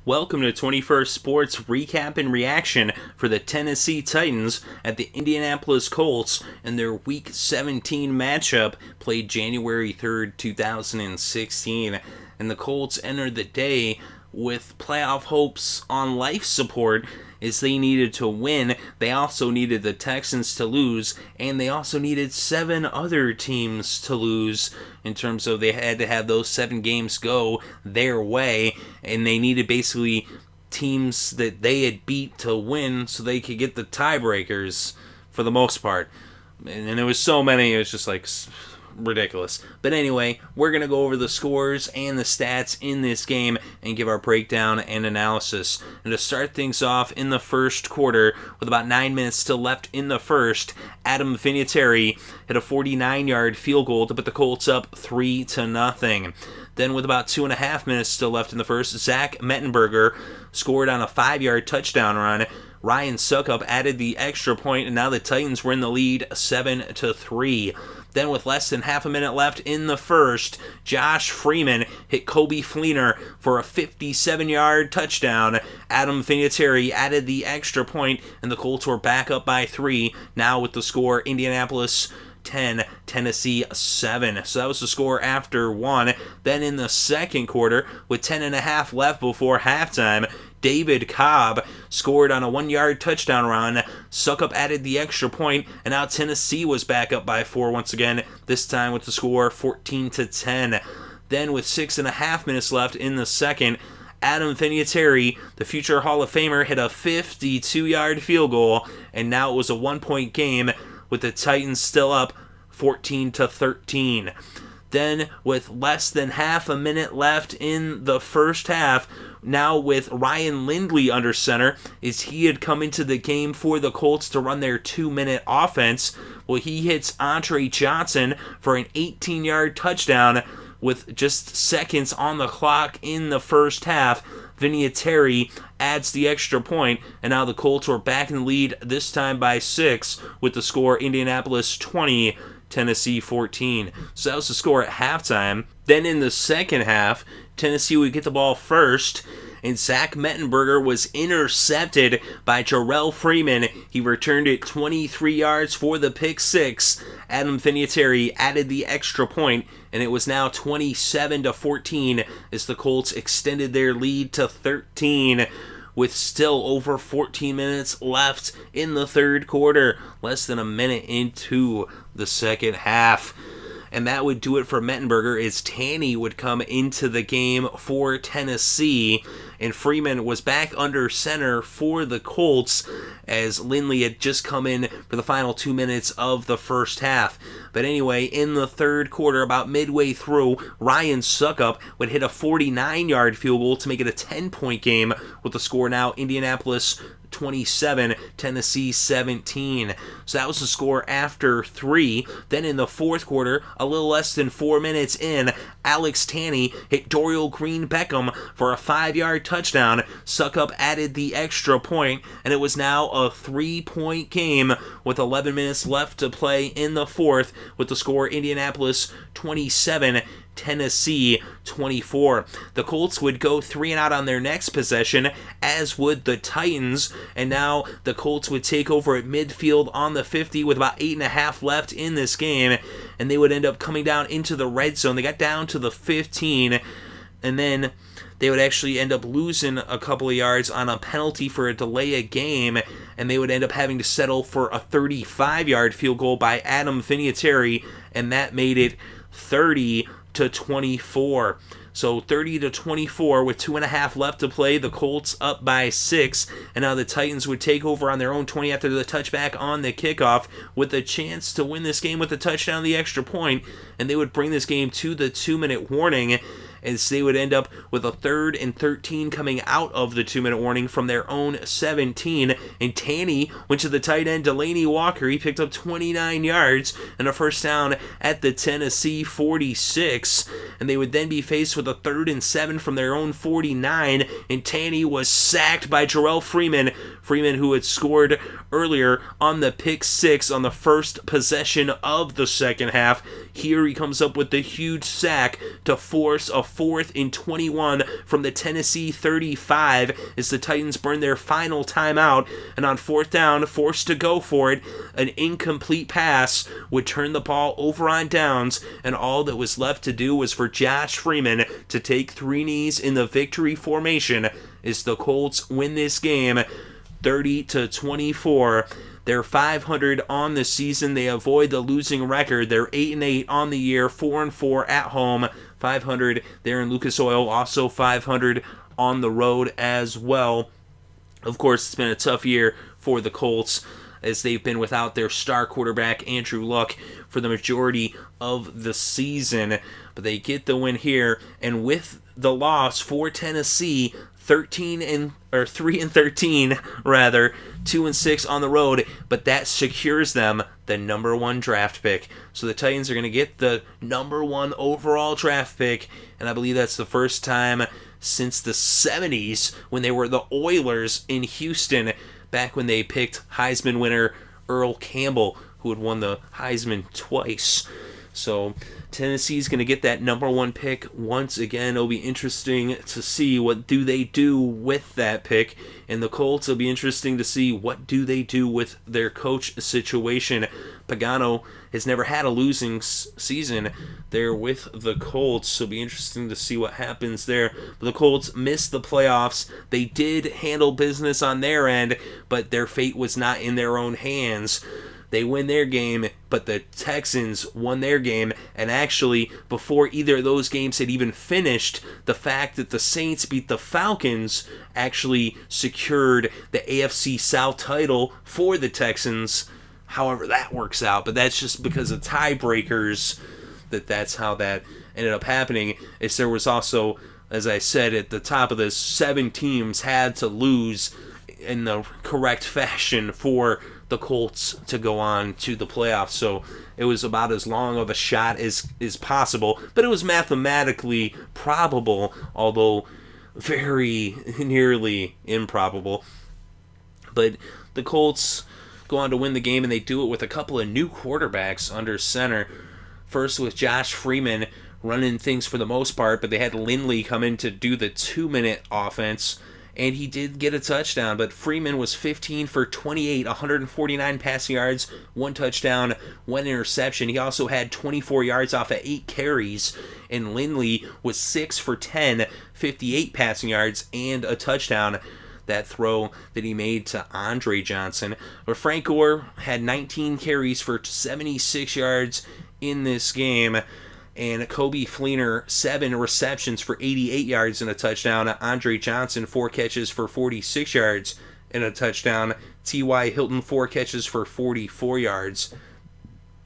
Welcome to 21st Sports Recap and Reaction for the Tennessee Titans at the Indianapolis Colts in their Week 17 matchup played January 3rd, 2016. And the Colts entered the day with playoff hopes on life support as they needed to win. They also needed the Texans to lose, and they also needed 7 other teams to lose in terms of they had to have those 7 games go their way, and they needed basically teams that they had beat to win so they could get the tiebreakers for the most part. And there was so many, it was just like ridiculous. But anyway, we're going to go over the scores and the stats in this game and give our breakdown and analysis. And to start things off in the first quarter, with about 9 minutes still left in the first, Adam Vinatieri hit a 49-yard field goal to put the Colts up 3-0. Then with about 2.5 minutes still left in the first, Zach Mettenberger scored on a 5-yard touchdown run. Ryan Suckup added the extra point, and now the Titans were in the lead 7-3. Then with less than half a minute left in the first, Josh Freeman hit Kobe Fleener for a 57-yard touchdown. Adam Vinatieri added the extra point, and the Colts were back up by 3. Now with the score, Indianapolis 10, Tennessee 7. So that was the score after 1. Then in the second quarter, with 10.5 left before halftime, David Cobb scored on a 1-yard touchdown run. Suckup added the extra point, and now Tennessee was back up by 4 once again, this time with the score 14-10. Then with 6.5 minutes left in the second, Adam Vinatieri, the future Hall of Famer, hit a 52-yard field goal, and now it was a 1-point game with the Titans still up 14-13. Then with less than half a minute left in the first half, now with Ryan Lindley under center, as he had come into the game for the Colts to run their 2-minute offense. Well, he hits Andre Johnson for an 18-yard touchdown with just seconds on the clock in the first half. Vinatieri adds the extra point, and now the Colts were back in the lead, this time by 6, with the score Indianapolis 20, Tennessee 14. So that was the score at halftime. Then in the second half, Tennessee would get the ball first, and Zach Mettenberger was intercepted by Jerrell Freeman. He returned it 23 yards for the pick 6. Adam Vinatieri added the extra point, and it was now 27-14 as the Colts extended their lead to 13. With still over 14 minutes left in the third quarter, less than a minute into the second half. And that would do it for Mettenberger, as Tanney would come into the game for Tennessee, and Freeman was back under center for the Colts, as Lindley had just come in for the final 2 minutes of the first half. But anyway, in the third quarter, about midway through, Ryan Suckup would hit a 49-yard field goal to make it a 10-point game, with the score now Indianapolis 27, Tennessee 17. So that was the score after 3. Then in the fourth quarter, a little less than 4 minutes in, Alex Tanney hit Dorial Green-Beckham for a 5-yard touchdown. Suckup added the extra point, and it was now a 3-point game with 11 minutes left to play in the fourth, with the score Indianapolis 27, Tennessee 24. The Colts would go 3-and-out on their next possession, as would the Titans, and now the Colts would take over at midfield on the 50 with about 8.5 left in this game, and they would end up coming down into the red zone. They got down to the 15, and then they would actually end up losing a couple of yards on a penalty for a delay of game, and they would end up having to settle for a 35-yard field goal by Adam Vinatieri, and that made it 30-24. So 30-24 with 2.5 left to play. The Colts up by 6, and now the Titans would take over on their own 20 after the touchback on the kickoff, with a chance to win this game with a touchdown, the extra point, and they would bring this game to the 2-minute warning, as they would end up with a 3rd and 13 coming out of the 2-minute warning from their own 17. And Tanney went to the tight end Delanie Walker. He picked up 29 yards and a first down at the Tennessee 46. And they would then be faced with a 3rd and 7 from their own 49. And Tanney was sacked by Jerrell Freeman. Freeman, who had scored earlier on the pick 6 on the first possession of the second half. Here he comes up with the huge sack to force a 4th and 21 from the Tennessee 35 as the Titans burn their final timeout, and on 4th down, forced to go for it, an incomplete pass would turn the ball over on downs, and all that was left to do was for Josh Freeman to take 3 knees in the victory formation as the Colts win this game 30-24. They're 500 on the season. They avoid the losing record. They're 8-8 on the year, 4-4 at home, 500 there in Lucas Oil, also 500 on the road as well. Of course, it's been a tough year for the Colts as they've been without their star quarterback, Andrew Luck, for the majority of the season. But they get the win here, and with the loss for Tennessee, 3-13 rather, 2-6 on the road, but that secures them the number 1 draft pick. So the Titans are going to get the number 1 overall draft pick, and I believe that's the first time since the 70s when they were the Oilers in Houston, back when they picked Heisman winner Earl Campbell, who had won the Heisman twice. So Tennessee's going to get that number 1 pick once again. It'll be interesting to see what do they do with that pick. And the Colts, it'll be interesting to see what do they do with their coach situation. Pagano has never had a losing season there with the Colts, so it'll be interesting to see what happens there. But the Colts missed the playoffs. They did handle business on their end, but their fate was not in their own hands. They win their game, but the Texans won their game, and actually, before either of those games had even finished, the fact that the Saints beat the Falcons actually secured the AFC South title for the Texans. However that works out, but that's just because of tiebreakers that's how that ended up happening. Is there was also, as I said at the top of this, 7 teams had to lose in the correct fashion for the Colts to go on to the playoffs. So it was about as long of a shot as possible, but it was mathematically probable, although very nearly improbable. But the Colts go on to win the game, and they do it with a couple of new quarterbacks under center. First with Josh Freeman running things for the most part, but they had Lindley come in to do the 2-minute offense, and he did get a touchdown. But Freeman was 15 for 28, 149 passing yards, 1 touchdown, 1 interception. He also had 24 yards off of 8 carries, and Lindley was 6 for 10, 58 passing yards, and a touchdown. That throw that he made to Andre Johnson. But Frank Gore had 19 carries for 76 yards in this game, and Kobe Fleener 7 receptions for 88 yards and a touchdown. Andre Johnson 4 catches for 46 yards and a touchdown. T.Y. Hilton 4 catches for 44 yards.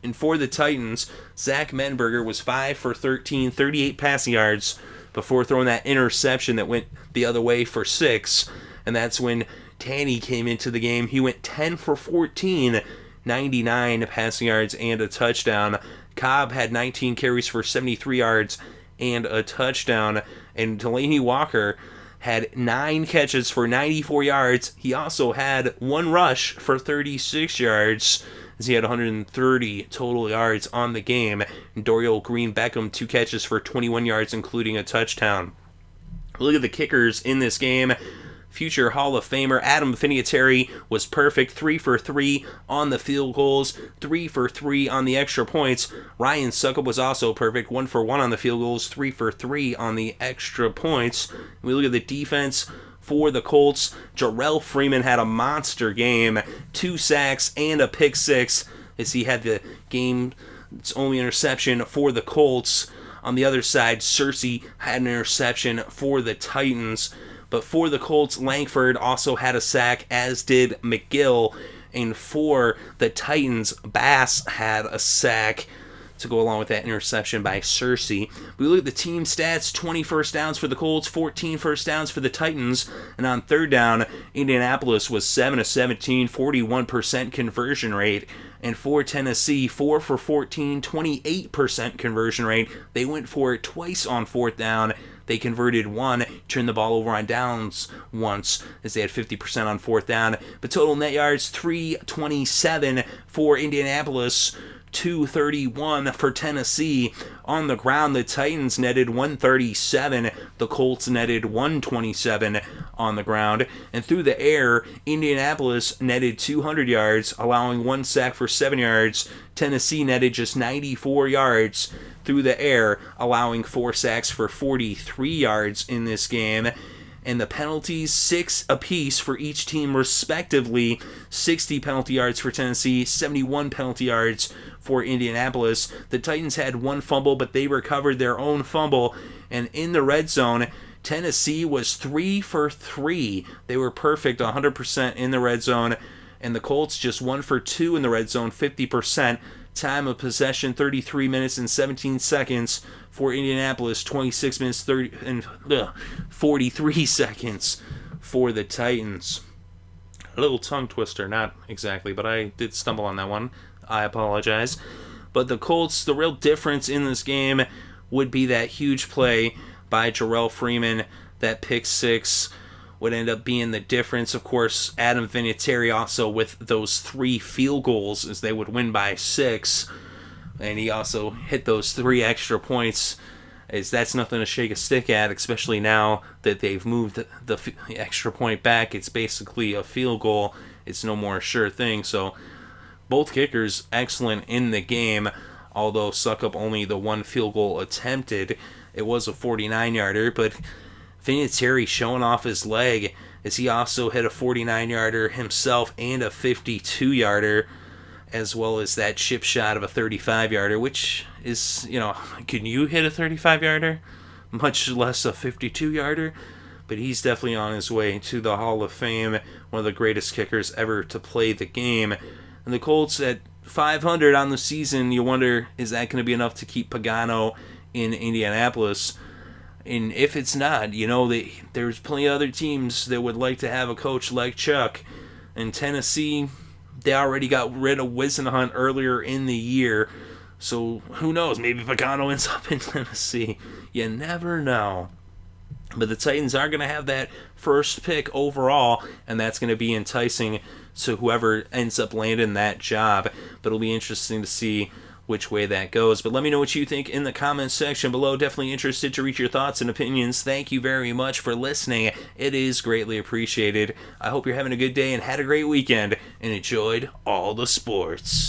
And for the Titans, Zach Mettenberger was 5 for 13, 38 passing yards before throwing that interception that went the other way for 6. And that's when Tanney came into the game. He went 10 for 14, 99 passing yards and a touchdown. Cobb had 19 carries for 73 yards and a touchdown. And Delaney Walker had 9 catches for 94 yards. He also had 1 rush for 36 yards, as he had 130 total yards on the game. And Dorial Green-Beckham 2 catches for 21 yards, including a touchdown. Look at the kickers in this game. Future Hall of Famer Adam Vinatieri was perfect, 3 for 3 on the field goals, 3 for 3 on the extra points. Ryan Succop was also perfect, 1 for 1 on the field goals, 3 for 3 on the extra points. We look at the defense for the Colts. Jerrell Freeman had a monster game, 2 sacks and a pick 6, as he had the game's only interception for the Colts. On the other side, Searcy had an interception for the Titans. But for the Colts, Langford also had a sack, as did McGill. And for the Titans, Bass had a sack to go along with that interception by Searcy. We look at the team stats: 20 first downs for the Colts, 14 first downs for the Titans. And on third down, Indianapolis was 7 of 17, 41% conversion rate. And for Tennessee, 4 for 14, 28% conversion rate. They went for it twice on fourth down. They converted 1, turned the ball over on downs once, as they had 50% on fourth down. But total net yards, 327 for Indianapolis, 231 for Tennessee. On the ground, the Titans netted 137. The Colts netted 127 on the ground. And through the air, Indianapolis netted 200 yards, allowing 1 sack for 7 yards. Tennessee netted just 94 yards through the air, allowing 4 sacks for 43 yards in this game. And the penalties, 6 apiece for each team respectively. 60 penalty yards for Tennessee, 71 penalty yards for Indianapolis. The Titans had 1 fumble, but they recovered their own fumble. And in the red zone, Tennessee was 3 for 3. They were perfect, 100% in the red zone. And the Colts just 1 for 2 in the red zone, 50%. Time of possession, 33 minutes and 17 seconds for Indianapolis, 26 minutes 43 seconds for the Titans. A little tongue twister, not exactly, but I did stumble on that one. I apologize. But the Colts, the real difference in this game would be that huge play by Jerrell Freeman, that pick 6 would end up being the difference. Of course, Adam Vinatieri also with those 3 field goals as they would win by 6. And he also hit those 3 extra points, as that's nothing to shake a stick at, especially now that they've moved the extra point back. It's basically a field goal. It's no more a sure thing. So both kickers excellent in the game, although Suckup only the 1 field goal attempted. It was a 49-yarder, but Vinatieri showing off his leg as he also hit a 49-yarder himself and a 52-yarder, as well as that chip shot of a 35-yarder, which is, can you hit a 35-yarder? Much less a 52-yarder. But he's definitely on his way to the Hall of Fame, one of the greatest kickers ever to play the game. And the Colts at 500 on the season, you wonder, is that going to be enough to keep Pagano in Indianapolis? And if it's not, there's plenty of other teams that would like to have a coach like Chuck. And Tennessee, they already got rid of Whisenhunt earlier in the year. So who knows? Maybe Pagano ends up in Tennessee. You never know. But the Titans are going to have that first pick overall, and that's going to be enticing to whoever ends up landing that job. But it'll be interesting to see which way that goes. But let me know what you think in the comments section below. Definitely interested to read your thoughts and opinions. Thank you very much for listening. It is greatly appreciated. I hope you're having a good day and had a great weekend and enjoyed all the sports.